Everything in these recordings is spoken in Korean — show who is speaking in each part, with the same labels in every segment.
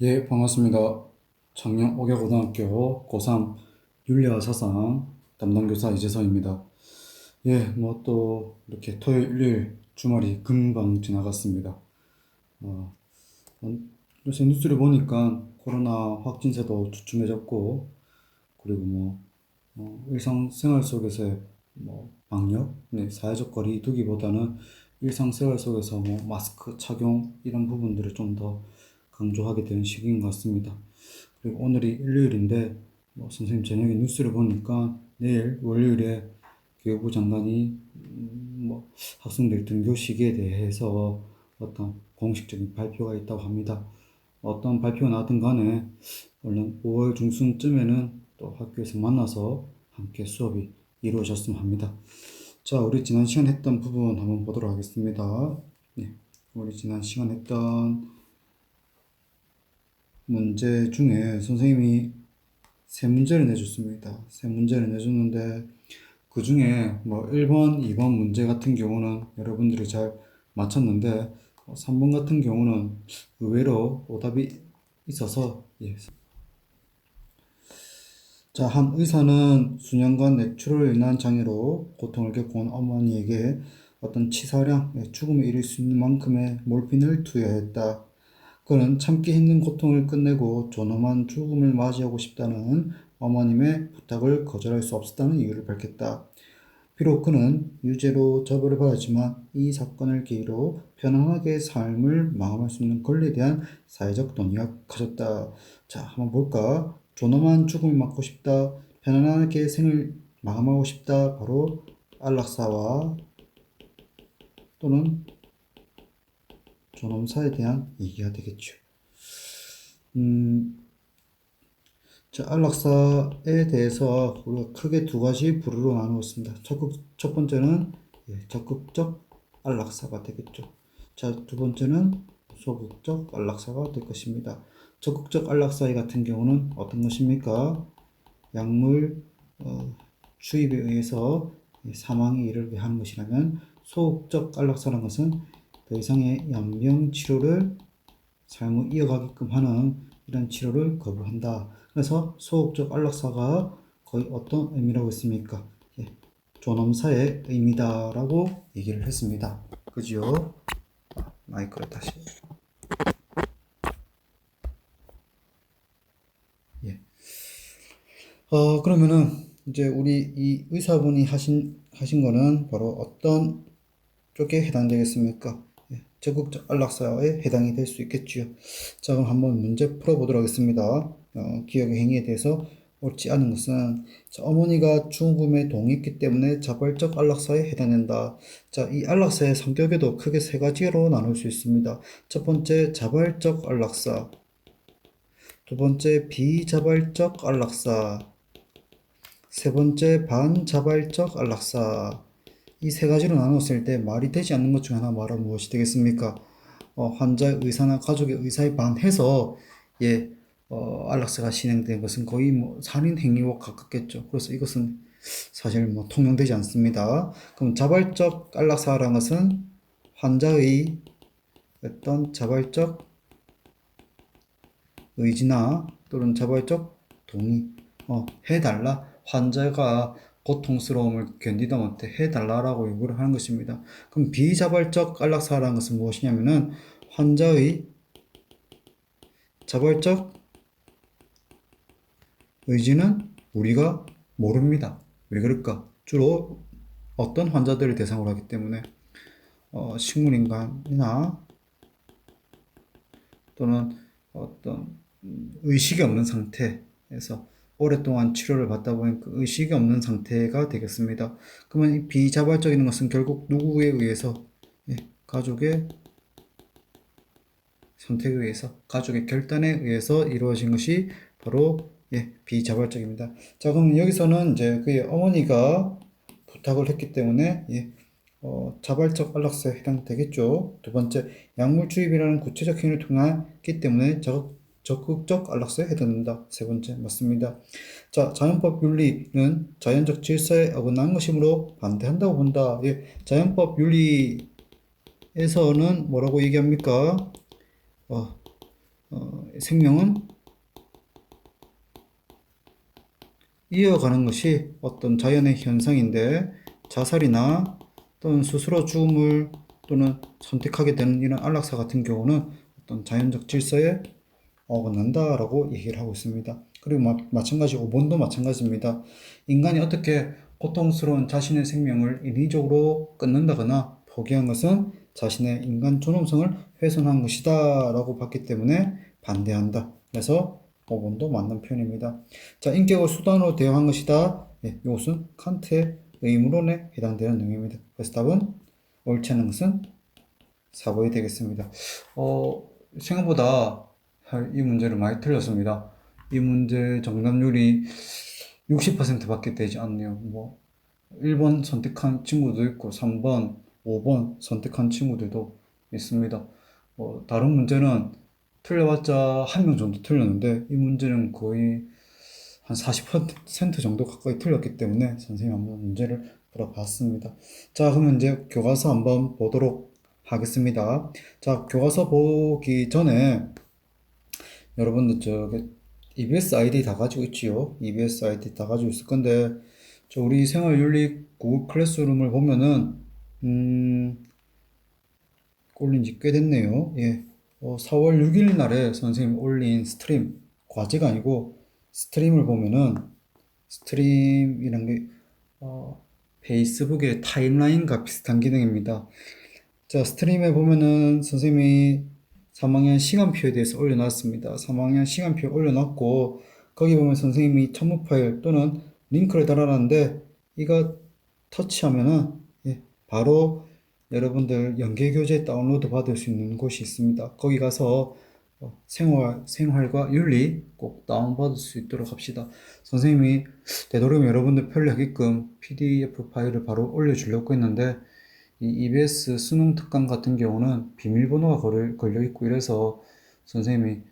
Speaker 1: 예, 반갑습니다. 창녕 옥야고등학교 고3 윤리와 사상 담당교사 이재성입니다. 예, 뭐 또 이렇게 토요일, 일요일, 주말이 금방 지나갔습니다. 어, 요새 뉴스를 보니까 코로나 확진세도 주춤해졌고, 그리고 일상생활 속에서의 방역, 네, 사회적 거리 두기보다는 일상생활 속에서 마스크 착용 이런 부분들을 좀 더 강조하게 되는 시기인 것 같습니다. 그리고 오늘이 일요일인데 선생님 저녁에 뉴스를 보니까 내일 월요일에 교육부 장관이 학생들 등교 시기에 대해서 어떤 공식적인 발표가 있다고 합니다. 어떤 발표가 나든 간에 얼른 5월 중순쯤에는 또 학교에서 만나서 함께 수업이 이루어졌으면 합니다. 자, 우리 지난 시간 했던 부분 한번 보도록 하겠습니다. 네, 우리 지난 시간 했던 문제 중에 선생님이 세 문제를 내줬습니다. 세 문제를 내줬는데 그 중에 1번, 2번 문제 같은 경우는 여러분들이 잘 맞췄는데 3번 같은 경우는 의외로 오답이 있어서 자, 한 의사는 수년간 뇌출혈로 인한 장애로 고통을 겪어온 어머니에게 어떤 치사량, 죽음에 이를 수 있는 만큼의 몰핀을 투여했다. 그는 참기 힘든 고통을 끝내고 존엄한 죽음을 맞이하고 싶다는 어머님의 부탁을 거절할 수 없었다는 이유를 밝혔다. 비록 그는 유죄로 처벌을 받았지만 이 사건을 계기로 편안하게 삶을 마감할 수 있는 권리에 대한 사회적 논의가 커졌다. 자, 한번 볼까? 존엄한 죽음을 맞고 싶다. 편안하게 생을 마감하고 싶다. 바로 안락사와 또는 존엄사에 대한 얘기가 되겠죠. 자, 안락사에 대해서 우리가 크게 두 가지 부류로 나누었습니다. 첫 번째는 적극적 안락사가 되겠죠. 자, 두 번째는 소극적 안락사가 될 것입니다. 적극적 안락사 같은 경우는 어떤 것입니까? 약물 주입에 의해서 사망에 이르게 하는 것이라면, 소극적 안락사라는 것은 더 이상의 연명 치료를 삶을 이어가게끔 하는 이런 치료를 거부한다. 그래서 소극적 안락사가 거의 어떤 의미라고 했습니까? 존엄사의 의미다라고 얘기를 했습니다. 그죠? 마이크를 다시. 예. 그러면은 이제 우리 이 의사분이 하신 거는 바로 어떤 쪽에 해당되겠습니까? 적극적 안락사에 해당이 될 수 있겠지요. 자, 그럼 한번 문제 풀어보도록 하겠습니다. 기억의 행위에 대해서 옳지 않은 것은, 자, 어머니가 죽음에 동의했기 때문에 자발적 안락사에 해당된다. 자, 이 안락사의 성격에도 크게 세 가지로 나눌 수 있습니다. 첫 번째, 자발적 안락사. 두 번째, 비자발적 안락사. 세 번째, 반자발적 안락사. 이 세 가지로 나눴을 때 말이 되지 않는 것 중 하나 말하면 무엇이 되겠습니까? 환자의 의사나 가족의 의사에 반해서 안락사가 진행된 것은 거의 살인 행위와 가깝겠죠. 그래서 이것은 사실 통용되지 않습니다. 그럼 자발적 안락사라는 것은 환자의 어떤 자발적 의지나 또는 자발적 동의, 해달라. 환자가 고통스러움을 견디다 못해 해달라라고 요구를 하는 것입니다. 그럼 비자발적 안락사라는 것은 무엇이냐면은 환자의 자발적 의지는 우리가 모릅니다. 왜 그럴까? 주로 어떤 환자들을 대상으로 하기 때문에 식물인간이나 또는 어떤 의식이 없는 상태에서 오랫동안 치료를 받다 보니 그 의식이 없는 상태가 되겠습니다. 그러면 이 비자발적인 것은 결국 누구에 의해서, 가족의 선택에 의해서, 가족의 결단에 의해서 이루어진 것이 바로 비자발적입니다. 자, 그럼 여기서는 이제 그의 어머니가 부탁을 했기 때문에 자발적 안락사에 해당되겠죠. 두 번째, 약물 주입이라는 구체적 행위를 통했기 때문에 적극적 안락사에 해당된다. 세 번째, 맞습니다. 자, 자연법 윤리는 자연적 질서에 어긋난 것이므로 반대한다고 본다. 자연법 윤리에서는 뭐라고 얘기합니까? 생명은 이어가는 것이 어떤 자연의 현상인데, 자살이나 또는 스스로 죽음을 또는 선택하게 되는 이런 안락사 같은 경우는 어떤 자연적 질서에 어긋난다라고 얘기를 하고 있습니다. 그리고 마찬가지 5번도 마찬가지입니다. 인간이 어떻게 고통스러운 자신의 생명을 인위적으로 끊는다거나 포기한 것은 자신의 인간 존엄성을 훼손한 것이다 라고 봤기 때문에 반대한다. 그래서 5번도 맞는 표현입니다. 자, 인격을 수단으로 대응한 것이다. 예, 이것은 칸트의 의무론에 해당되는 내용입니다. 그래서 답은 옳지 않은 것은 4번이 되겠습니다. 생각보다 이 문제를 많이 틀렸습니다. 이 문제 정답률이 60%밖에 되지 않네요. 1번 선택한 친구도 있고 3번, 5번 선택한 친구들도 있습니다. 다른 문제는 틀려봤자 한 명 정도 틀렸는데 이 문제는 거의 한 40% 정도 가까이 틀렸기 때문에 선생님이 한번 문제를 풀어봤습니다. 자, 그러면 이제 교과서 한번 보도록 하겠습니다. 자, 교과서 보기 전에 여러분들 저기 EBS 아이디 다 가지고 있지요? EBS 아이디 다 가지고 있을 건데 저 우리 생활윤리 구글 클래스룸을 보면은 올린 지 꽤 됐네요. 예. 4월 6일 날에 선생님 올린 스트림 과제가 아니고 스트림을 보면은 스트림이란 게 페이스북의 타임라인과 비슷한 기능입니다. 자, 스트림에 보면은 선생님이 3학년 시간표에 대해서 올려놨습니다. 3학년 시간표 올려놨고 거기 보면 선생님이 첨부 파일 또는 링크를 달아놨는데 이거 터치하면은 예, 바로 여러분들 연계교재 다운로드 받을 수 있는 곳이 있습니다. 거기 가서 생활과 윤리 꼭 다운받을 수 있도록 합시다. 선생님이 되도록이면 여러분들 편리하게끔 PDF 파일을 바로 올려주려고 했는데 이 EBS 수능 특강 같은 경우는 비밀번호가 걸려 있고 이래서 선생님이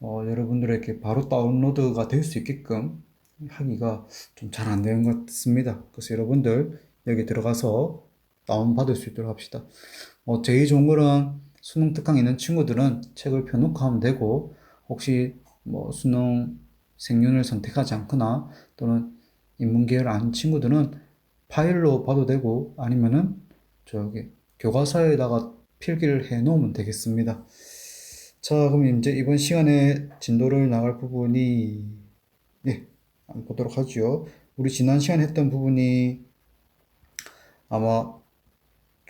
Speaker 1: 여러분들에게 바로 다운로드가 될 수 있게끔 하기가 좀 잘 안 되는 것 같습니다. 그래서 여러분들 여기 들어가서 다운받을 수 있도록 합시다. 제일 좋은 거는 수능 특강 있는 친구들은 책을 펴놓고 하면 되고 혹시 수능 생윤을 선택하지 않거나 또는 인문계열 아닌 친구들은 파일로 봐도 되고 아니면은 저기 교과서에다가 필기를 해 놓으면 되겠습니다. 자, 그럼 이제 이번 시간에 진도를 나갈 부분이 네, 한번 보도록 하죠. 우리 지난 시간에 했던 부분이 아마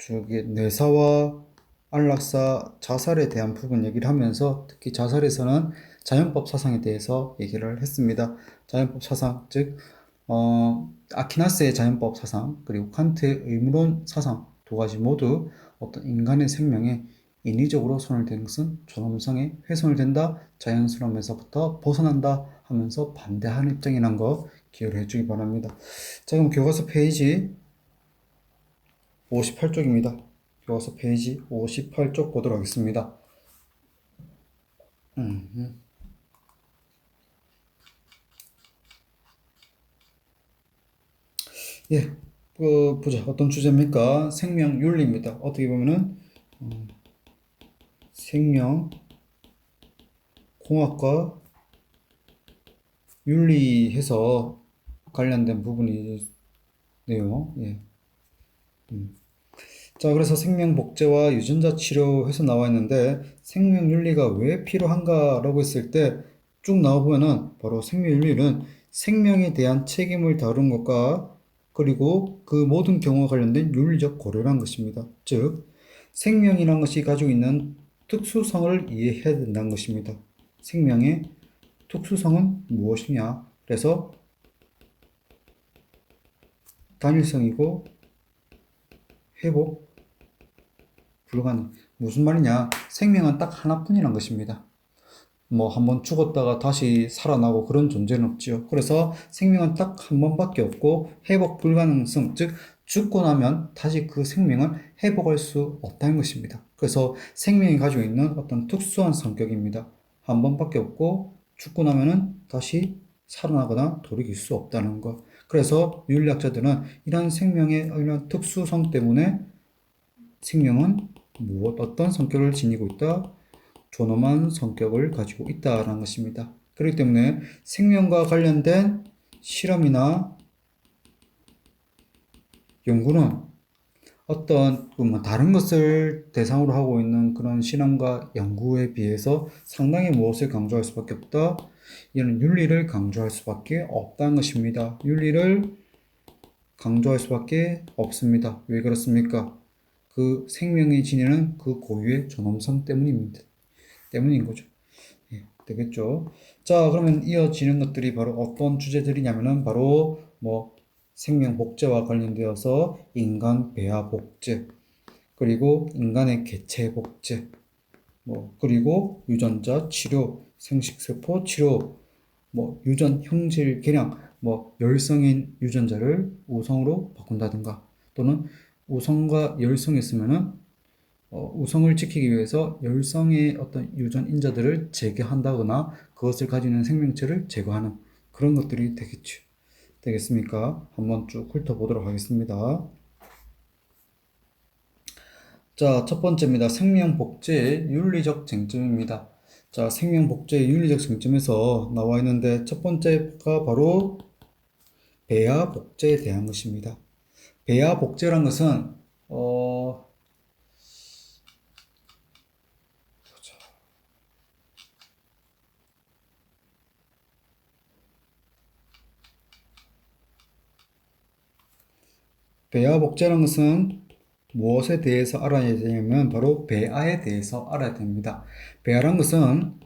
Speaker 1: 저기 뇌사와 안락사, 자살에 대한 부분 얘기를 하면서 특히 자살에서는 자연법 사상에 대해서 얘기를 했습니다. 자연법 사상, 즉 아키나스의 자연법 사상 그리고 칸트의 의무론 사상 두 가지 모두 어떤 인간의 생명에 인위적으로 손을 댄 것은 존엄성에 훼손을 된다, 자연스러움에서부터 벗어난다 하면서 반대하는 입장이란 거 기억을 해주기 바랍니다. 자, 그럼 교과서 페이지 58쪽입니다. 교과서 페이지 58쪽 보도록 하겠습니다. 예, 보자. 어떤 주제입니까? 생명윤리입니다. 어떻게 보면은 생명공학과 윤리해서 관련된 부분이네요. 예. 자, 그래서 생명복제와 유전자 치료해서 나와 있는데 생명윤리가 왜 필요한가라고 했을 때 쭉 나와보면은 바로 생명윤리는 생명에 대한 책임을 다룬 것과 그리고 그 모든 경우와 관련된 윤리적 고려란 것입니다. 즉, 생명이란 것이 가지고 있는 특수성을 이해해야 된다는 것입니다. 생명의 특수성은 무엇이냐? 그래서 단일성이고 회복 불가능. 무슨 말이냐? 생명은 딱 하나뿐이란 것입니다. 한번 죽었다가 다시 살아나고 그런 존재는 없지요. 그래서 생명은 딱 한 번밖에 없고 회복 불가능성, 즉 죽고 나면 다시 그 생명을 회복할 수 없다는 것입니다. 그래서 생명이 가지고 있는 어떤 특수한 성격입니다. 한 번밖에 없고 죽고 나면은 다시 살아나거나 돌이킬 수 없다는 것. 그래서 윤리학자들은 이런 생명의 이런 특수성 때문에 생명은 어떤 성격을 지니고 있다? 존엄한 성격을 가지고 있다라는 것입니다. 그렇기 때문에 생명과 관련된 실험이나 연구는 어떤 뭐 다른 것을 대상으로 하고 있는 그런 실험과 연구에 비해서 상당히 무엇을 강조할 수밖에 없다? 이는 윤리를 강조할 수밖에 없다는 것입니다. 윤리를 강조할 수밖에 없습니다. 왜 그렇습니까? 그 생명이 지니는 그 고유의 존엄성 때문입니다. 때문인 거죠. 예, 되겠죠. 자, 그러면 이어지는 것들이 바로 어떤 주제들이냐면은 바로 뭐 생명 복제와 관련되어서 인간 배아 복제, 그리고 인간의 개체 복제, 뭐 그리고 유전자 치료, 생식세포 치료, 뭐 유전 형질 개량, 뭐 열성인 유전자를 우성으로 바꾼다든가 또는 우성과 열성이 있으면은 우성을 지키기 위해서 열성의 어떤 유전 인자들을 제거한다거나 그것을 가지고 있는 생명체를 제거하는 그런 것들이 되겠죠. 되겠습니까? 한번 쭉 훑어보도록 하겠습니다. 자, 첫 번째입니다. 생명 복제의 윤리적 쟁점입니다. 자, 생명 복제의 윤리적 쟁점에서 나와 있는데 첫 번째가 바로 배아 복제에 대한 것입니다. 배아 복제란 것은 배아 복제란 것은 무엇에 대해서 알아야 되냐면 바로 배아에 대해서 알아야 됩니다. 배아란 것은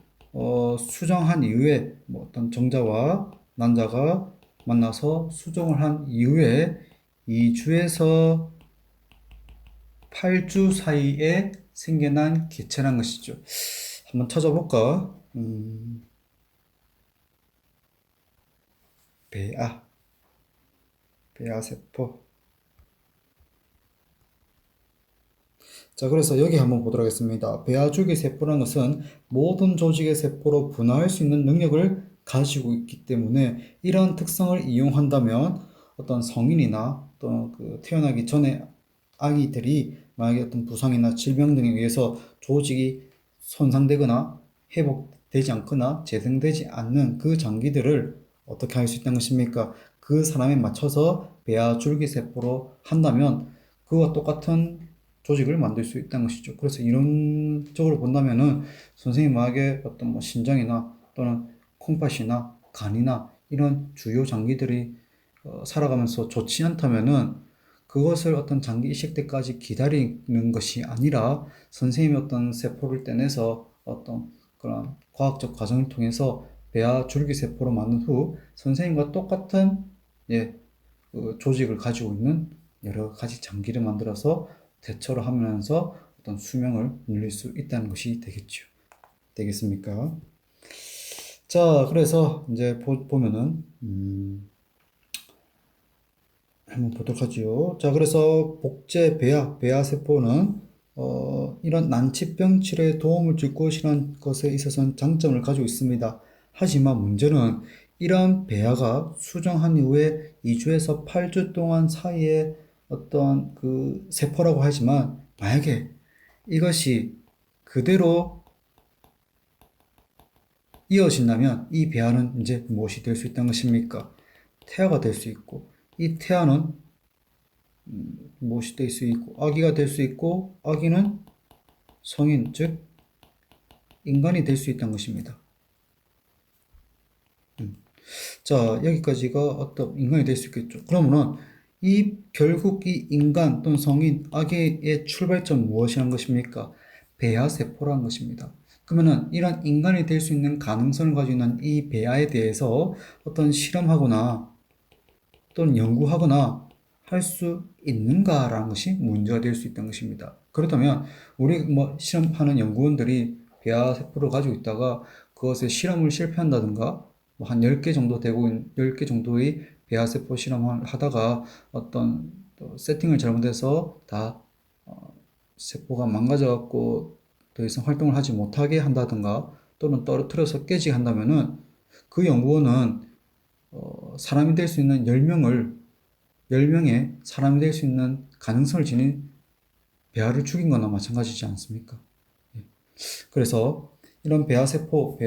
Speaker 1: 수정한 이후에 뭐 어떤 정자와 난자가 만나서 수정을 한 이후에 2주에서 8주 사이에 생겨난 개체란 것이죠. 한번 찾아볼까? 배아, 배아세포. 자, 그래서 여기 한번 보도록 하겠습니다. 배아줄기 세포라는 것은 모든 조직의 세포로 분화할 수 있는 능력을 가지고 있기 때문에 이러한 특성을 이용한다면 어떤 성인이나 또 그 태어나기 전에 아기들이 만약에 어떤 부상이나 질병 등에 의해서 조직이 손상되거나 회복되지 않거나 재생되지 않는 그 장기들을 어떻게 할 수 있다는 것입니까? 그 사람에 맞춰서 배아줄기 세포로 한다면 그와 똑같은 조직을 만들 수 있다는 것이죠. 그래서 이론적으로 본다면은 선생님 만약에 어떤 뭐 심장이나 또는 콩팥이나 간이나 이런 주요 장기들이 살아가면서 좋지 않다면은 그것을 어떤 장기 이식 때까지 기다리는 것이 아니라 선생님이 어떤 세포를 떼내서 어떤 그런 과학적 과정을 통해서 배아 줄기세포로 만든 후 선생님과 똑같은 예, 그 조직을 가지고 있는 여러 가지 장기를 만들어서 대처를 하면서 어떤 수명을 늘릴 수 있다는 것이 되겠죠. 되겠습니까? 자, 그래서 이제 보면은 한번 보도록 하지요. 자, 그래서 복제 배아 세포는 이런 난치병 치료에 도움을 줄 것이라는 것에 있어서는 장점을 가지고 있습니다. 하지만 문제는 이런 배아가 수정한 이후에 2주에서 8주 동안 사이에 어떤 그 세포라고 하지만 만약에 이것이 그대로 이어진다면 이 배아는 이제 무엇이 될 수 있다는 것입니까? 태아가 될 수 있고 이 태아는 무엇이 될 수 있고 아기가 될 수 있고 아기는 성인 즉 인간이 될 수 있다는 것입니다. 자, 여기까지가 어떤 인간이 될 수 있겠죠. 그러면은 이 결국 이 인간 또는 성인 아기의 출발점 무엇이란 것입니까? 배아세포라는 것입니다. 그러면은 이런 인간이 될 수 있는 가능성을 가지고 있는 이 배아에 대해서 어떤 실험하거나 또는 연구하거나 할 수 있는가라는 것이 문제가 될 수 있다는 것입니다. 그렇다면 우리 뭐 실험하는 연구원들이 배아 세포를 가지고 있다가 그것에 실험을 실패한다든가 뭐 한 10개 정도 되고 10개 정도의 배아 세포 실험을 하다가 어떤 또 세팅을 잘못해서 다 세포가 망가져 갖고 더 이상 활동을 하지 못하게 한다든가 또는 떨어뜨려서 깨지게 한다면은 그 연구원은 사람이 될 수 있는 10명의 사람이 될 수 있는 가능성을 지닌 배아를 죽인 거나 마찬가지지 않습니까? 예. 그래서 이런 배아세포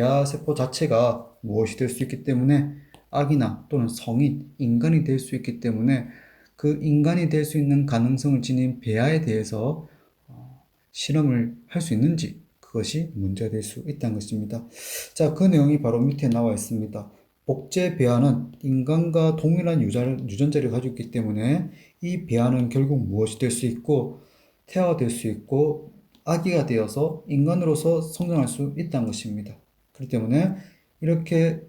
Speaker 1: 자체가 무엇이 될 수 있기 때문에 아기나 또는 성인, 인간이 될 수 있기 때문에 그 인간이 될 수 있는 가능성을 지닌 배아에 대해서 실험을 할 수 있는지 그것이 문제가 될 수 있다는 것입니다. 자, 그 내용이 바로 밑에 나와 있습니다. 복제 배아는 인간과 동일한 유전자를 가지고 있기 때문에 이 배아는 결국 무엇이 될 수 있고 태아가 될 수 있고 아기가 되어서 인간으로서 성장할 수 있다는 것입니다. 그렇기 때문에 이렇게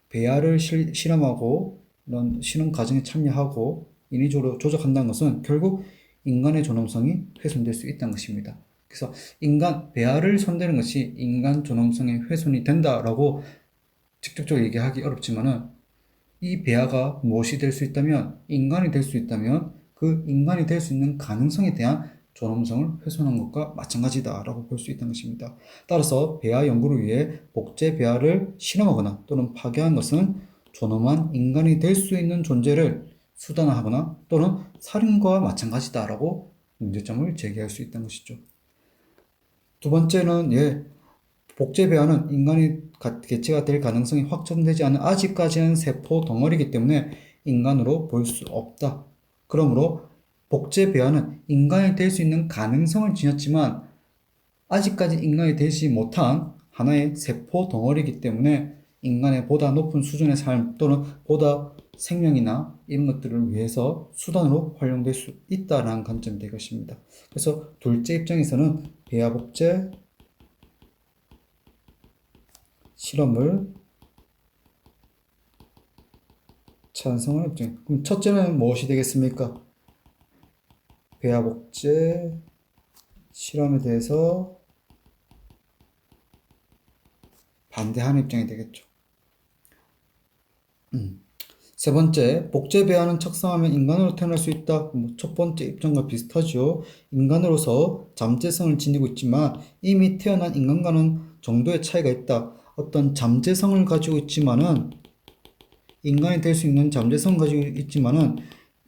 Speaker 1: 배아를 실험하고 이런 실험 과정에 참여하고 인위적으로 조작한다는 것은 결국 인간의 존엄성이 훼손될 수 있다는 것입니다. 그래서 배아를 손대는 것이 인간 존엄성의 훼손이 된다라고 직접적으로 얘기하기 어렵지만은 이 배아가 무엇이 될 수 있다면 인간이 될 수 있다면 그 인간이 될 수 있는 가능성에 대한 존엄성을 훼손한 것과 마찬가지다라고 볼 수 있다는 것입니다. 따라서 배아 연구를 위해 복제 배아를 실험하거나 또는 파괴한 것은 존엄한 인간이 될 수 있는 존재를 수단화하거나 또는 살인과와 마찬가지다라고 문제점을 제기할 수 있다는 것이죠. 두 번째는 복제 배아는 인간이 개체가 될 가능성이 확정되지 않은 아직까지는 세포 덩어리이기 때문에 인간으로 볼 수 없다. 그러므로 복제 배아는 인간이 될 수 있는 가능성을 지녔지만 아직까지 인간이 되지 못한 하나의 세포 덩어리이기 때문에 인간의 보다 높은 수준의 삶 또는 보다 생명이나 이런 것들을 위해서 수단으로 활용될 수 있다는 관점이 되겠습니다. 그래서 둘째 입장에서는 배아 복제 실험을 찬성하는 입장. 그럼 첫째는 무엇이 되겠습니까? 배아 복제 실험에 대해서 반대하는 입장이 되겠죠. 세 번째, 복제 배아는 척성하면 인간으로 태어날 수 있다. 첫 번째 입장과 비슷하죠. 인간으로서 잠재성을 지니고 있지만 이미 태어난 인간과는 정도의 차이가 있다. 어떤 잠재성을 가지고 있지만은 인간이 될 수 있는 잠재성을 가지고 있지만은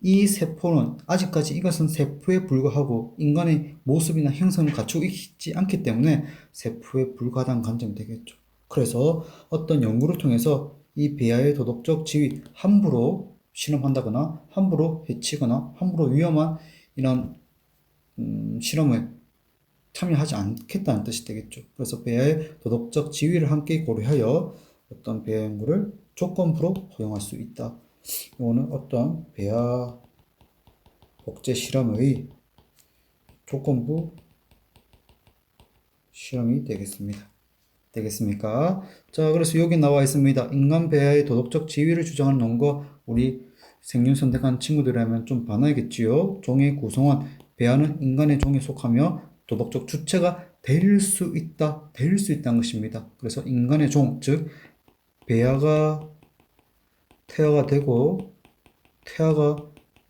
Speaker 1: 이 세포는 아직까지 이것은 세포에 불과하고 인간의 모습이나 형성을 갖추고 있지 않기 때문에 세포에 불과하다는 관점이 되겠죠. 그래서 어떤 연구를 통해서 이 배아의 도덕적 지위 함부로 실험한다거나 함부로 해치거나 함부로 위험한 이런 실험에 참여하지 않겠다는 뜻이 되겠죠. 그래서 배아의 도덕적 지위를 함께 고려하여 어떤 배아 연구를 조건부로 허용할 수 있다. 이거는 어떤 배아 복제 실험의 조건부 실험이 되겠습니까? 자, 그래서 여기 나와 있습니다. 인간 배아의 도덕적 지위를 주장하는 논거, 우리 생륜 선택한 친구들이라면 좀 반하겠지요. 종의 구성원, 배아는 인간의 종에 속하며 도덕적 주체가 될 수 있다는 것입니다. 그래서 인간의 종, 즉 배아가 태아가 되고 태아가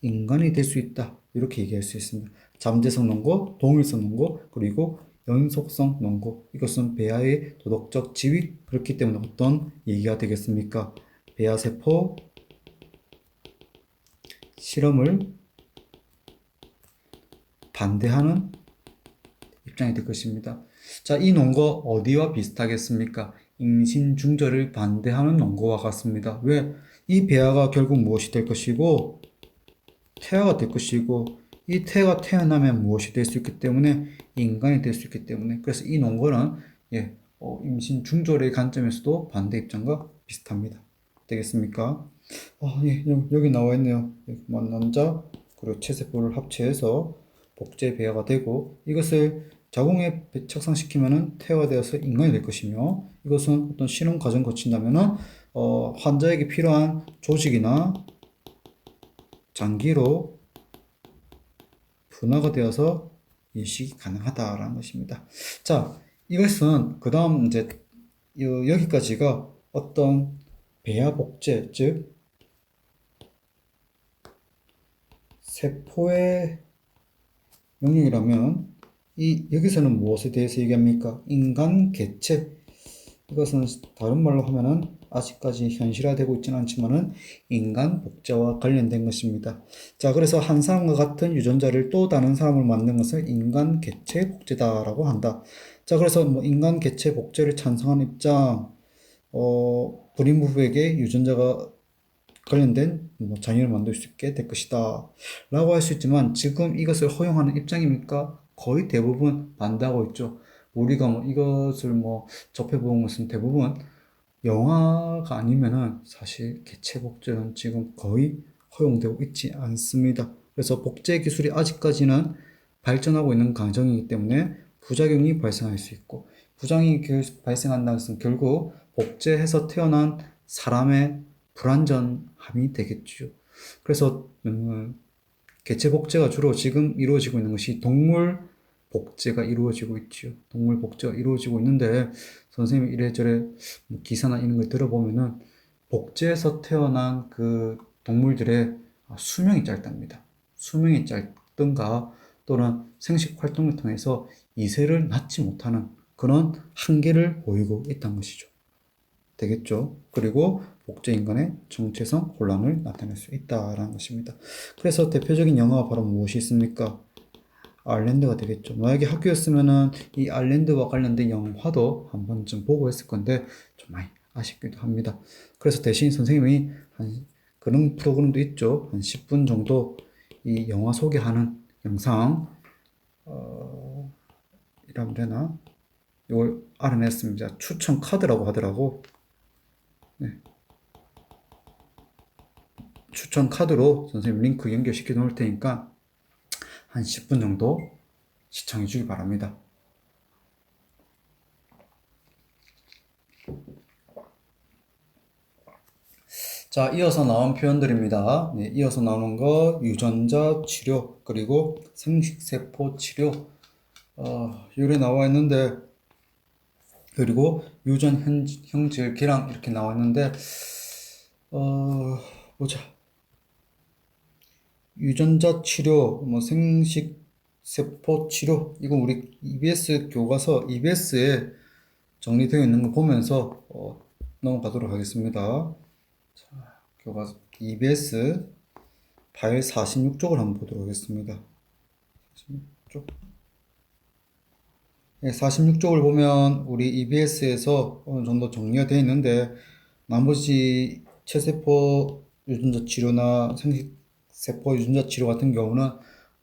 Speaker 1: 인간이 될 수 있다. 이렇게 얘기할 수 있습니다. 잠재성 논거, 동일성 논거, 그리고 연속성 논거. 이것은 배아의 도덕적 지위. 그렇기 때문에 어떤 얘기가 되겠습니까? 배아세포 실험을 반대하는 입장이 될 것입니다. 자, 이 논거 어디와 비슷하겠습니까? 임신 중절을 반대하는 논거와 같습니다. 왜? 이 배아가 결국 무엇이 될 것이고 태아가 될 것이고 이 태아가 태어나면 무엇이 될 수 있기 때문에 인간이 될 수 있기 때문에 그래서 이 논거는 임신 중절의 관점에서도 반대 입장과 비슷합니다. 되겠습니까? 여기 나와 있네요. 남자 그리고 체세포를 합체해서 복제 배아가 되고 이것을 자궁에 착상시키면은 태아가 되어서 인간이 될 것이며 이것은 어떤 실험 과정 거친다면은 환자에게 필요한 조직이나 장기로 분화가 되어서 이식이 가능하다라는 것입니다. 자, 이것은 그 다음 이제 여기까지가 어떤 배아 복제, 즉 세포의 영역이라면 여기서는 무엇에 대해서 얘기합니까? 인간 개체. 이것은 다른 말로 하면은 아직까지 현실화되고 있지는 않지만은 인간 복제와 관련된 것입니다. 자, 그래서 한 사람과 같은 유전자를 또 다른 사람을 만든 것을 인간 개체 복제다라고 한다. 자, 그래서 뭐 인간 개체 복제를 찬성하는 입장, 불임 부부에게 유전자가 관련된 뭐 자녀를 만들 수 있게 될 것이다 라고 할 수 있지만, 지금 이것을 허용하는 입장입니까? 거의 대부분 반대하고 있죠. 우리가 뭐 이것을 뭐 접해본 것은 대부분 영화가 아니면은 사실 개체 복제는 지금 거의 허용되고 있지 않습니다. 그래서 복제 기술이 아직까지는 발전하고 있는 과정이기 때문에 부작용이 발생할 수 있고, 부작용이 발생한다는 것은 결국 복제해서 태어난 사람의 불완전함이 되겠죠. 그래서 개체 복제가 주로 지금 이루어지고 있는 것이 동물 복제가 이루어지고 있죠. 동물 복제가 이루어지고 있는데, 선생님이 이래저래 뭐 기사나 이런 걸 들어보면은 복제해서 태어난 그 동물들의 수명이 짧답니다. 수명이 짧든가 또는 생식 활동을 통해서 이세를 낳지 못하는 그런 한계를 보이고 있다는 것이죠. 되겠죠. 그리고 복제 인간의 정체성 혼란을 나타낼 수 있다라는 것입니다. 그래서 대표적인 영화가 바로 무엇이 있습니까? 아일랜드가 되겠죠. 만약에 학교였으면은 이 아일랜드와 관련된 영화도 한 번쯤 보고 했을 건데 좀 많이 아쉽기도 합니다. 그래서 대신 선생님이 한 그런 프로그램도 있죠. 한 10분 정도 이 영화 소개하는 영상, 이라면 되나? 이걸 알아냈습니다. 추천 카드라고 하더라고. 네. 추천 카드로 선생님 링크 연결시켜 놓을 테니까 한 10분 정도 시청해 주기 바랍니다. 자, 이어서 나온 표현들입니다. 네, 이어서 나오는 거 유전자 치료 그리고 생식세포 치료, 요래 나와 있는데, 그리고 유전 형질 개량 이렇게 나와 있는데, 보자. 유전자 치료, 뭐 생식세포 치료, 이건 우리 EBS 교과서 EBS에 정리되어 있는 거 보면서 넘어가도록 하겠습니다. 자, 교과서 EBS 파일 46쪽을 한번 보도록 하겠습니다. 46쪽. 네, 46쪽을 보면 우리 EBS에서 어느 정도 정리가 되어 있는데, 나머지 체세포 유전자 치료나 생식세포 유전자 치료 같은 경우는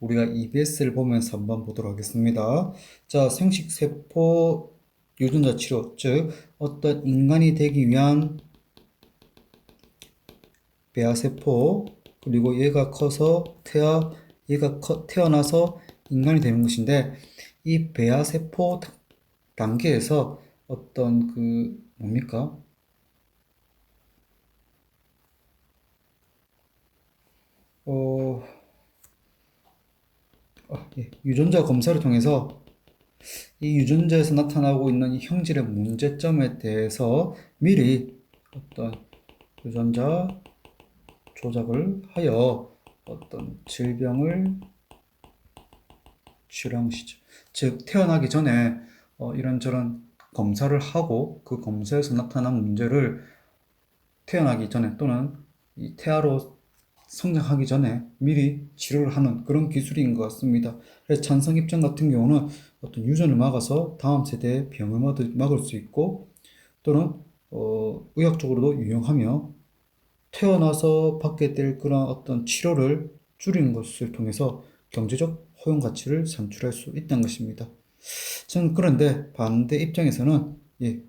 Speaker 1: 우리가 EBS를 보면서 한번 보도록 하겠습니다. 자, 생식세포 유전자 치료, 즉 어떤 인간이 되기 위한 배아세포, 그리고 얘가 커서 얘가 태어나서 인간이 되는 것인데, 이 배아세포 단계에서 어떤 뭡니까? 어, 예. 유전자 검사를 통해서 이 유전자에서 나타나고 있는 이 형질의 문제점에 대해서 미리 어떤 유전자 조작을 하여 어떤 질병을 치료하시죠. 즉, 태어나기 전에 이런저런 검사를 하고 그 검사에서 나타난 문제를 태어나기 전에 또는 이 태아로 성장하기 전에 미리 치료를 하는 그런 기술인 것 같습니다. 그래서 찬성 입장 같은 경우는 어떤 유전을 막아서 다음 세대의 병을 막을 수 있고, 또는 의학적으로도 유용하며 태어나서 받게 될 그런 어떤 치료를 줄이는 것을 통해서 경제적 허용 가치를 산출할 수 있다는 것입니다. 저는 그런데 반대 입장에서는,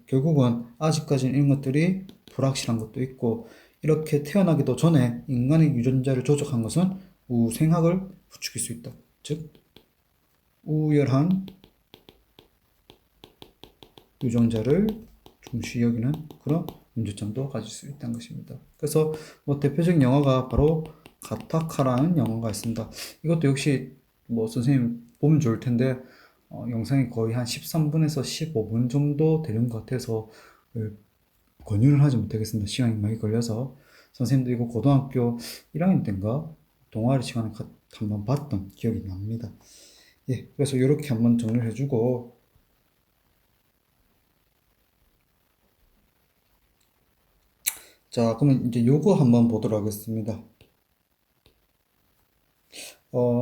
Speaker 1: 결국은 아직까지는 이런 것들이 불확실한 것도 있고, 이렇게 태어나기도 전에 인간의 유전자를 조작한 것은 우생학을 부추길 수 있다. 즉, 우열한 유전자를 중시 여기는 그런 문제점도 가질 수 있다는 것입니다. 그래서 뭐 대표적인 영화가 바로 가타카라는 영화가 있습니다. 이것도 역시 뭐 선생님 보면 좋을 텐데, 영상이 거의 한 13분에서 15분 정도 되는 것 같아서 권유를 하지 못하겠습니다. 시간이 많이 걸려서. 선생님도 이거 고등학교 1학년 때인가 동아리 시간에 한번 봤던 기억이 납니다. 예, 그래서 이렇게 한번 정리를 해주고, 자, 그러면 이제 요거 한번 보도록 하겠습니다.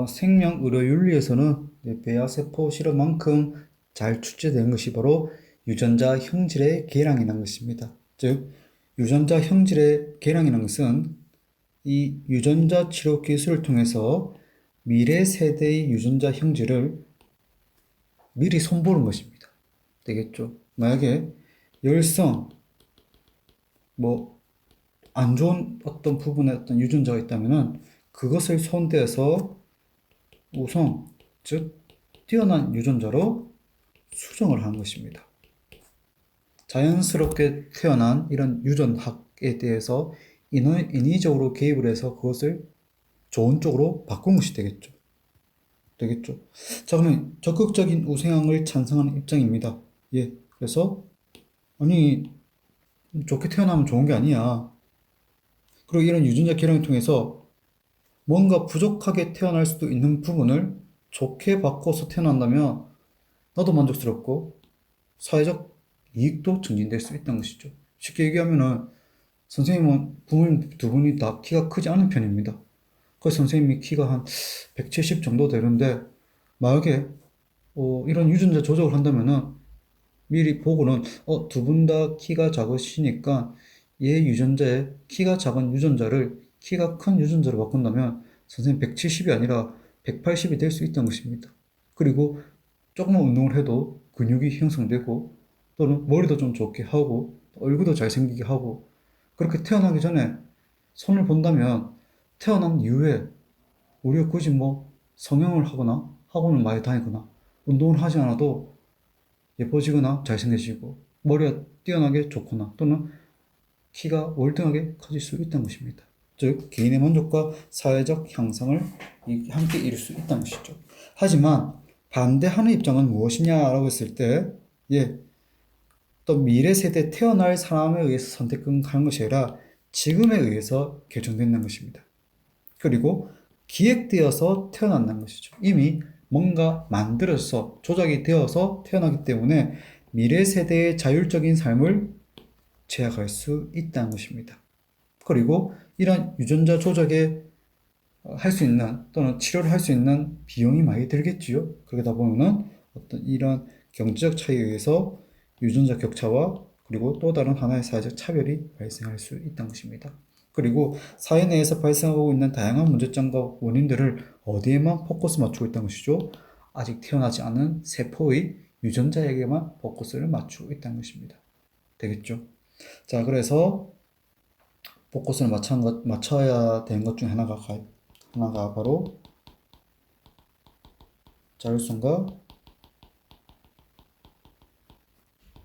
Speaker 1: 생명의료윤리에서는 배아세포 실험만큼 잘 출제된 것이 바로 유전자 형질의 개량이라는 것입니다. 즉, 유전자 형질의 개량이라는 것은 이 유전자 치료 기술을 통해서 미래 세대의 유전자 형질을 미리 손보는 것입니다. 되겠죠? 만약에 열성, 뭐, 안 좋은 어떤 부분에 어떤 유전자가 있다면은 그것을 손대서 우선, 즉, 뛰어난 유전자로 수정을 하는 것입니다. 자연스럽게 태어난 이런 유전학에 대해서 인위적으로 개입을 해서 그것을 좋은 쪽으로 바꾼 것이 되겠죠. 되겠죠. 자, 그러면 적극적인 우생양을 찬성하는 입장입니다. 예. 그래서, 아니, 좋게 태어나면 좋은 게 아니야. 그리고 이런 유전자 개량을 통해서 뭔가 부족하게 태어날 수도 있는 부분을 좋게 바꿔서 태어난다면 나도 만족스럽고 사회적 이익도 증진될 수 있다는 것이죠. 쉽게 얘기하면은 선생님은 부모님 두 분이 다 키가 크지 않은 편입니다. 그래서 선생님이 키가 한 170 정도 되는데 만약에 이런 유전자 조작을 한다면은 미리 보고는 두 분 다 키가 작으시니까 얘 유전자에 키가 작은 유전자를 키가 큰 유전자로 바꾼다면 선생님 170이 아니라 180이 될 수 있다는 것입니다. 그리고 조금만 운동을 해도 근육이 형성되고 또는 머리도 좀 좋게 하고 얼굴도 잘생기게 하고 그렇게 태어나기 전에 손을 본다면 태어난 이후에 우리가 굳이 뭐 성형을 하거나 학원을 많이 다니거나 운동을 하지 않아도 예뻐지거나 잘생겨지고 머리가 뛰어나게 좋거나 또는 키가 월등하게 커질 수 있다는 것입니다. 즉 개인의 만족과 사회적 향상을 함께 이룰 수 있다는 것이죠. 하지만 반대하는 입장은 무엇이냐라고 했을 때 또 미래 세대에 태어날 사람에 의해서 선택하는 것이 아니라 지금에 의해서 결정된다는 것입니다. 그리고 기획되어서 태어난다는 것이죠. 이미 뭔가 만들어서 조작이 되어서 태어나기 때문에 미래 세대의 자율적인 삶을 제약할 수 있다는 것입니다. 그리고 이런 유전자 조작에 할 수 있는 또는 치료를 할 수 있는 비용이 많이 들겠지요. 그러다 보면은 어떤 이런 경제적 차이에 의해서 유전자 격차와 그리고 또 다른 하나의 사회적 차별이 발생할 수 있다는 것입니다. 그리고 사회 내에서 발생하고 있는 다양한 문제점과 원인들을 어디에만 포커스 맞추고 있다는 것이죠. 아직 태어나지 않은 세포의 유전자에게만 포커스를 맞추고 있다는 것입니다. 되겠죠? 자, 그래서 포커스를 맞춰야 되는 것 중 하나가 바로 자율성과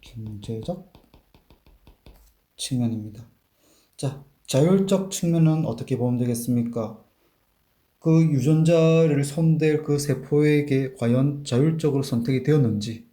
Speaker 1: 경제적 측면입니다. 자, 자율적 측면은 어떻게 보면 되겠습니까? 그 유전자를 손댈 그 세포에게 과연 자율적으로 선택이 되었는지,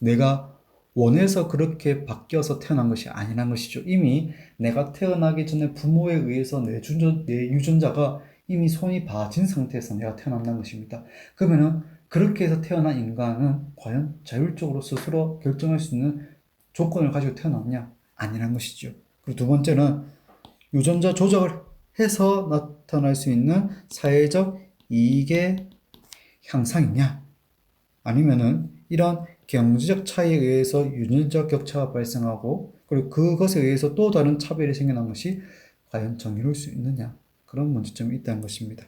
Speaker 1: 내가 원해서 그렇게 바뀌어서 태어난 것이 아니란 것이죠. 이미 내가 태어나기 전에 부모에 의해서 내 유전자가 이미 손이 봐진 상태에서 내가 태어난다는 것입니다. 그러면은 그렇게 해서 태어난 인간은 과연 자율적으로 스스로 결정할 수 있는 조건을 가지고 태어났냐? 아니란 것이죠. 그리고 두 번째는 유전자 조작을 해서 나타날 수 있는 사회적 이익의 향상이냐? 아니면은 이런 경제적 차이에 의해서 유전자 격차가 발생하고 그리고 그것에 의해서 또 다른 차별이 생겨난 것이 과연 정의로울 수 있느냐? 그런 문제점이 있다는 것입니다.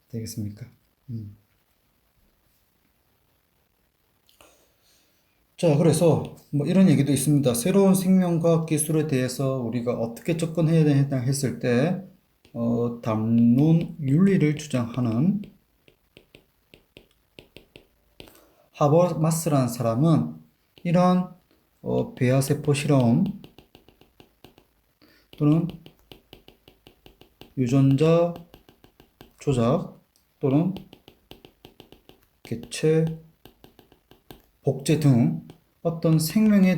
Speaker 1: 되겠습니까? 자, 그래서 뭐 이런 얘기도 있습니다. 새로운 생명과학 기술에 대해서 우리가 어떻게 접근해야 되냐 했을 때 담론 윤리를 주장하는 하버마스라는 사람은 이런 배아세포 실험 또는 유전자 조작 또는 개체 복제 등 어떤 생명에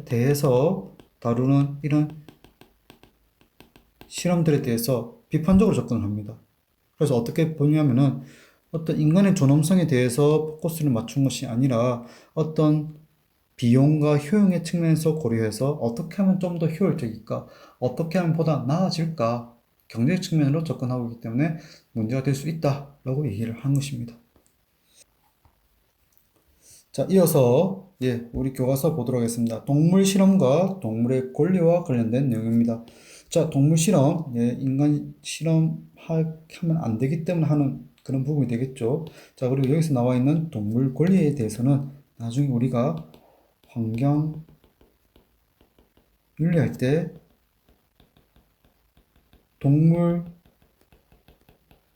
Speaker 1: 대해서 다루는 이런 실험들에 대해서 비판적으로 접근을 합니다. 그래서 어떻게 보냐면은 어떤 인간의 존엄성에 대해서 포커스를 맞춘 것이 아니라 어떤 비용과 효용의 측면에서 고려해서 어떻게 하면 좀 더 효율적일까? 어떻게 하면 보다 나아질까? 경제 측면으로 접근하고 있기 때문에 문제가 될 수 있다라고 얘기를 한 것입니다. 자, 이어서 우리 교과서 보도록 하겠습니다. 동물 실험과 동물의 권리와 관련된 내용입니다. 자, 동물 실험, 인간 실험하면 안 되기 때문에 하는 그런 부분이 되겠죠. 자, 그리고 여기서 나와 있는 동물 권리에 대해서는 나중에 우리가 환경 윤리할 때 동물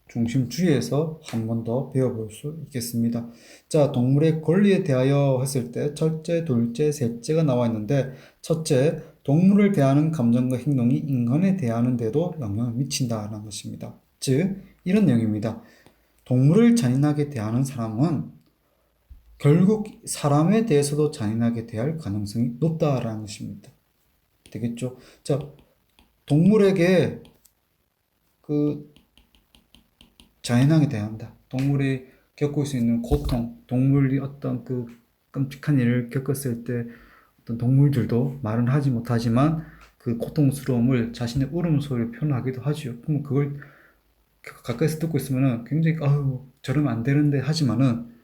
Speaker 1: 중심주의에서 한 번 더 배워볼 수 있겠습니다. 자, 동물의 권리에 대하여 했을 때 첫째, 둘째, 셋째가 나와 있는데 첫째, 동물을 대하는 감정과 행동이 인간에 대하는 데도 영향을 미친다라는 것입니다. 즉, 이런 내용입니다. 동물을 잔인하게 대하는 사람은 결국 사람에 대해서도 잔인하게 대할 가능성이 높다라는 것입니다. 되겠죠? 자, 동물에게 그 잔인하게 대한다. 동물이 겪을 수 있는 고통, 동물이 어떤 그 끔찍한 일을 겪었을 때 어떤 동물들도 말은 하지 못하지만 그 고통스러움을 자신의 울음소리로 표현하기도 하지요. 그럼 그걸 가까이서 듣고 있으면은 굉장히 아유 저러면 안 되는데 하지만은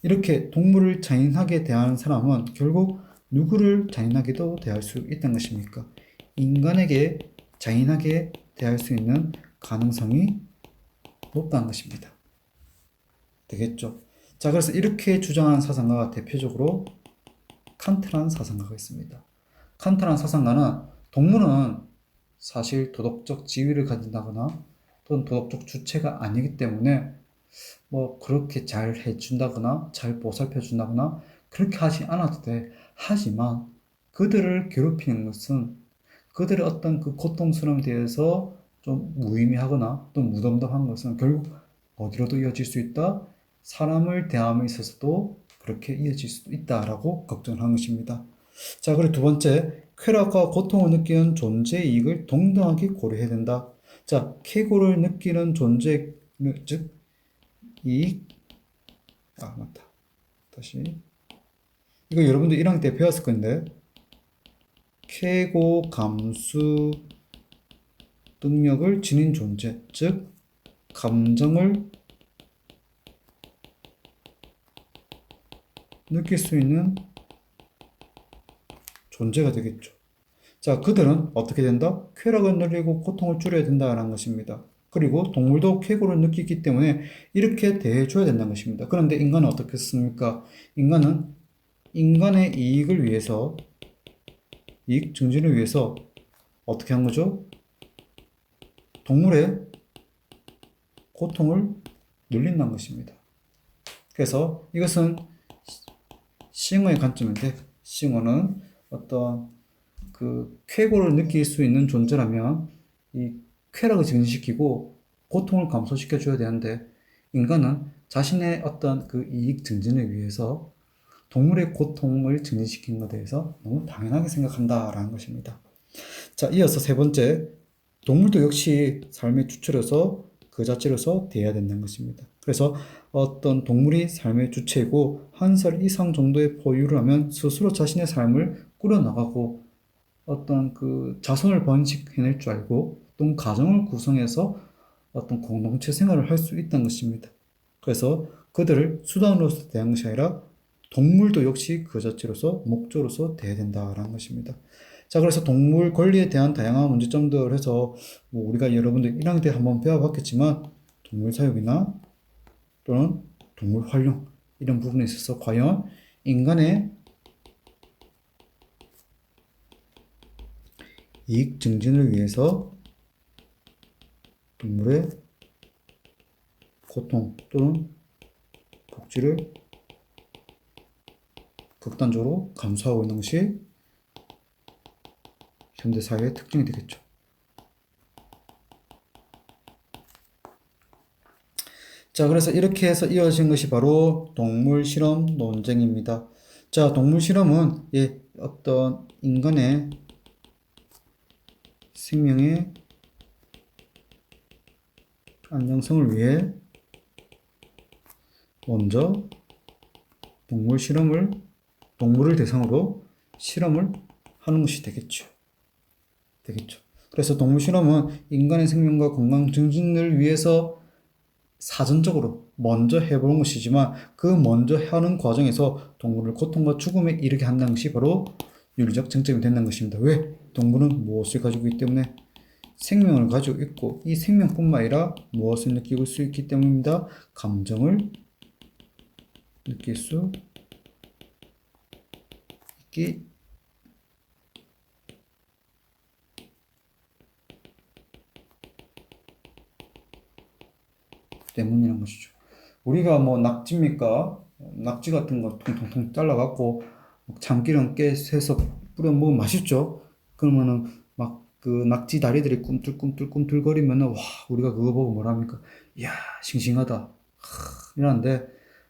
Speaker 1: 이렇게 동물을 잔인하게 대하는 사람은 결국 누구를 잔인하게도 대할 수 있다는 것입니까? 인간에게 잔인하게 대할 수 있는 가능성이 높다는 것입니다. 되겠죠? 자, 그래서 이렇게 주장하는 사상가가 대표적으로 칸트라는 사상가가 있습니다. 칸트라는 사상가는 동물은 사실 도덕적 지위를 가진다거나 또는 도덕적 주체가 아니기 때문에 뭐 그렇게 잘 해준다거나 잘 보살펴준다거나 그렇게 하지 않아도 돼. 하지만 그들을 괴롭히는 것은 그들의 어떤 그 고통스러움에 대해서 좀 무의미하거나 또 무덤덤한 것은 결국 어디로도 이어질 수 있다. 사람을 대함에 있어서도 그렇게 이어질 수도 있다라고 걱정한 것입니다. 자, 그리고 두 번째, 쾌락과 고통을 느끼는 존재의 이익을 동등하게 고려해야 된다. 자, 쾌고를 느끼는 존재, 즉 이익, 맞다. 다시. 이거 여러분들 1학년 때 배웠을 건데, 쾌고, 감수, 능력을 지닌 존재, 즉, 감정을 느낄 수 있는 존재가 되겠죠. 자, 그들은 어떻게 된다? 쾌락을 늘리고 고통을 줄여야 된다는 것입니다. 그리고 동물도 쾌고를 느끼기 때문에 이렇게 대해줘야 된다는 것입니다. 그런데 인간은 어떻게 했습니까? 인간은 인간의 이익을 위해서, 이익 증진을 위해서 어떻게 한 거죠? 동물의 고통을 늘린다는 것입니다. 그래서 이것은 싱어의 관점인데, 싱어는 어떤 그 쾌고를 느낄 수 있는 존재라면 이 쾌락을 증진시키고 고통을 감소시켜 줘야 되는데 인간은 자신의 어떤 그 이익 증진을 위해서 동물의 고통을 증진시키는 것에 대해서 너무 당연하게 생각한다라는 것입니다. 자, 이어서 세 번째, 동물도 역시 삶의 주체로서 그 자체로서 대해야 된다는 것입니다. 그래서 어떤 동물이 삶의 주체이고 한 살 이상 정도의 포유를 하면 스스로 자신의 삶을 꾸려나가고 어떤 그 자손을 번식해낼 줄 알고 또 가정을 구성해서 어떤 공동체 생활을 할 수 있다는 것입니다. 그래서 그들을 수단으로서 대한 것이 아니라 동물도 역시 그 자체로서 목적으로서 대해야 된다라는 것입니다. 자, 그래서 동물 권리에 대한 다양한 문제점들을 해서 뭐 우리가 여러분들 1학년 때 한번 배워봤겠지만 동물 사육이나 또는 동물 활용 이런 부분에 있어서 과연 인간의 이익 증진을 위해서 동물의 고통 또는 복지를 극단적으로 감수하고 있는 것이 현대사회의 특징이 되겠죠. 자, 그래서 이렇게 해서 이어진 것이 바로 동물 실험 논쟁입니다. 자, 동물 실험은 어떤 인간의 생명의 안정성을 위해 먼저 동물 실험을 동물을 대상으로 실험을 하는 것이 되겠죠. 그래서 동물 실험은 인간의 생명과 건강 증진을 위해서 사전적으로 먼저 해보는 것이지만 그 먼저 하는 과정에서 동물을 고통과 죽음에 이르게 한다는 것이 바로 윤리적 쟁점이 된다는 것입니다. 왜? 동물은 무엇을 가지고 있기 때문에 생명을 가지고 있고 이 생명뿐만 아니라 무엇을 느낄 수 있기 때문입니다. 감정을 느낄 수 있기 때문이라는 것이죠. 우리가 뭐 낙지입니까? 낙지 같은 거 통통통 잘라갖고 참기름 깨서 뿌려 먹으면 맛있죠? 그러면은 막 그 낙지 다리들이 꿈틀꿈틀꿈틀거리면은 와 우리가 그거 보고 뭐랍니까? 이야 싱싱하다 이러는데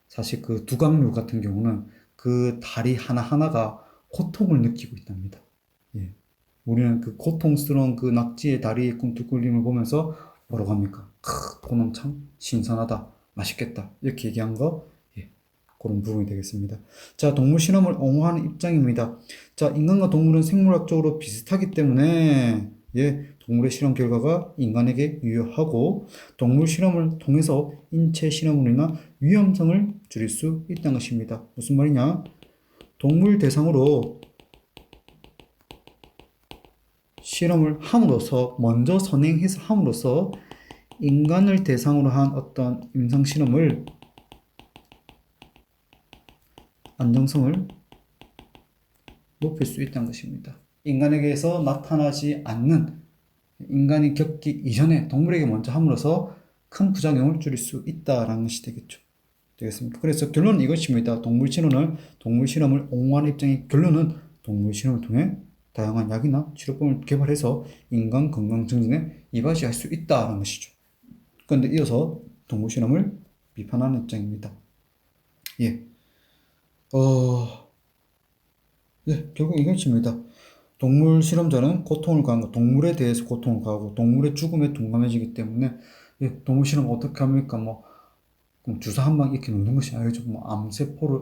Speaker 1: 사실 그 두각류 같은 경우는 그 다리 하나하나가 고통을 느끼고 있답니다. 예. 우리는 그 고통스러운 그 낙지의 다리의 꿈틀거림을 보면서 뭐라고 합니까? 그놈 참 신선하다, 맛있겠다 이렇게 얘기한 거 예, 그런 부분이 되겠습니다. 자, 동물 실험을 옹호하는 입장입니다. 자, 인간과 동물은 생물학적으로 비슷하기 때문에 동물의 실험 결과가 인간에게 유효하고 동물 실험을 통해서 인체 실험으로 인한 위험성을 줄일 수 있다는 것입니다. 무슨 말이냐? 동물 대상으로 실험을 함으로써 먼저 선행해서 함으로써 인간을 대상으로 한 어떤 임상 실험을 안정성을 높일 수 있다는 것입니다. 인간에게서 나타나지 않는 인간이 겪기 이전에 동물에게 먼저 함으로써 큰 부작용을 줄일 수 있다라는 것이 되겠습니다. 그래서 결론은 이것입니다. 동물 실험을 옹호하는 입장의 결론은 동물 실험을 통해 다양한 약이나 치료법을 개발해서 인간 건강 증진에 이바지할 수 있다는 것이죠. 그런데 이어서 동물 실험을 비판하는 입장입니다. 결국 이것입니다. 동물 실험자는 고통을 가하고 동물에 대해서 고통을 가하고 동물의 죽음에 동감해지기 때문에 동물 실험 어떻게 합니까? 뭐 주사 한 방 이렇게 놓는 것이 아니죠. 뭐 암세포를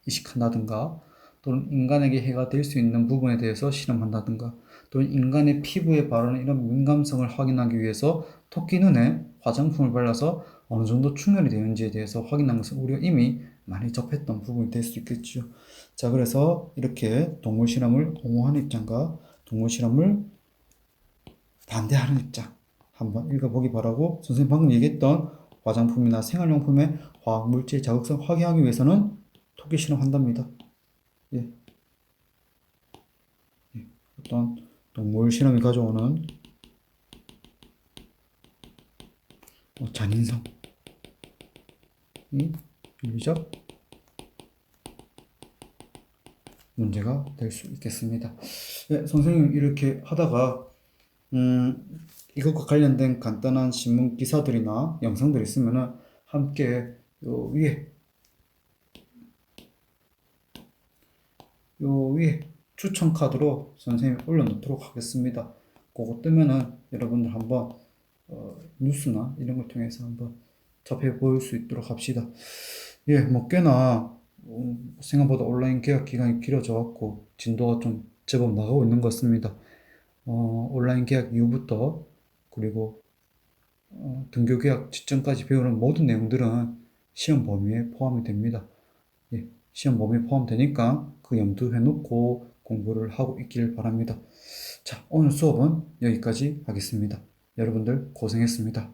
Speaker 1: 이식한다든가 또는 인간에게 해가 될 수 있는 부분에 대해서 실험한다든가 또는 인간의 피부에 바르는 이런 민감성을 확인하기 위해서 토끼 눈에 화장품을 발라서 어느 정도 충혈이 되는지에 대해서 확인한 것은 우리가 이미 많이 접했던 부분이 될 수 있겠죠. 자, 그래서 이렇게 동물 실험을 옹호하는 입장과 동물 실험을 반대하는 입장 한번 읽어보기 바라고, 선생님 방금 얘기했던 화장품이나 생활용품의 화학물질 자극성 확인하기 위해서는 토끼 실험한답니다. 어떤 동물 실험이 가져오는 잔인성이 윤리적 문제가 될 수 있겠습니다. 선생님 이렇게 하다가 이것과 관련된 간단한 신문 기사들이나 영상들이 있으면은 함께 요 위에 추천 카드로 선생님이 올려놓도록 하겠습니다. 그거 뜨면은 여러분들 한번 뉴스나 이런 걸 통해서 한번 접해볼 수 있도록 합시다. 뭐 꽤나 생각보다 온라인 계약 기간이 길어져 갖고 진도가 좀 제법 나가고 있는 것 같습니다. 온라인 계약 이후부터 그리고 등교 계약 직전까지 배우는 모든 내용들은 시험 범위에 포함이 됩니다. 시험 범위에 포함되니까 그 염두해 놓고 공부를 하고 있길 바랍니다. 자, 오늘 수업은 여기까지 하겠습니다. 여러분들 고생했습니다.